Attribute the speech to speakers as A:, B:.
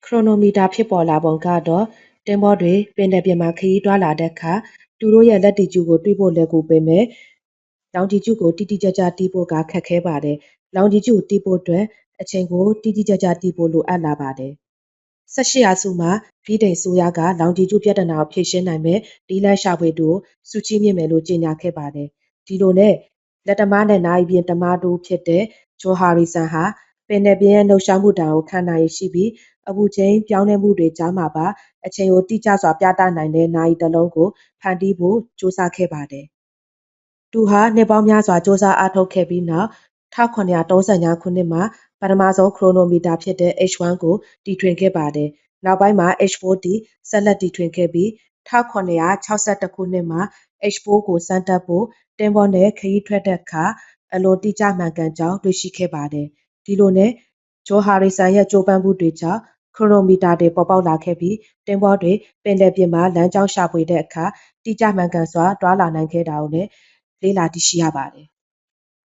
A: ခရိုနိုမီတာဖြစ်ပေါ်လာပုံကတော့သင်္ဘောတွေပင်လယ်ပြင်မှာခရီးသွားလာတဲ့အခါသူတို့ရဲ့လက်တီကျူကိုတွေးဖို့လွယ်ကူပေမဲ့လောင်ဂျီကျူကိုတိတိကျကျတီးဖို့ကခက်ခဲပါတယ်။လောင်ဂျီကျူတီးဖို့အတွက်အချိန်ကိုတိတိကျကျတီးဖို့လိုအပ်လာပါတယ်။18ရာစုမှာဗြိတိန်ဆိုရကလောင်ဂျီကျူပြဿနာကိုဖြေရှင်းနိုင်မဲ့ဒီလန်ရှာဖွေသူကိုစုချီးမြင့်မယ်လို့ကြေညာခဲ့ပါတယ်။ဒီလိုနဲ့လက်သမားနဲ့နိုင်ပြင်တမားတို့ဖြစ်တဲ့ဂျိုဟာရီဆန်ဟာပင်လယ်ပြင်ရဲ့လှုပ်ရှားမှုတံကိုခံနိုင်ရရှိပြီးအပူချိန်ပြောင်းလဲမှုတွေကြားမှာပါအချိန်ကိုတိကျစွာပြသနိုင်တဲ့နိုင်တစ်လုံးကိုဖန်တီးဖို့ကြိုးစားခဲ့ပါတယ်။သူဟာနှစ်ပေါင်းများစွာကြိုးစားအားထုတ်ခဲ့ပြီးနောက်1735ခုနှစ်မှာပထမဆုံးခရိုနိုမီတာဖြစ်တဲ့ H1 ကိုတီထွင်ခဲ့ပါတယ်။နောက်ပိုင်းမှာ H4 တီဆက်လက်တီထွင်ခဲ့ပြီး1761ခုနှစ်မှာ H4 ကိုစမ်းသပ်ဖို့သင်္ဘောနဲ့ခရီးထွက်တဲ့အခါအလွန်တိကျမှန်ကန်ကြောင်းတွေ့ရှိခဲ့ပါတယ်။ဒီလိုနဲ့ဂျိုဟာရီဆန်ရဲ့ကြိုးပမ်းမှုတွေကြောင့်ခရိုနိုမီတာတွေပေါ်ပေါက်လာခဲ့ပြီးသင်္ဘောတွေပင်လယ်ပြင်မှာလမ်းကြောင်းရှာဖွေတဲ့အခါတိကျမှန်ကန်စွာတွာလာနိုင်ခဲ့တာကိုလည်းလေ့လာသိရှိရပါတယ်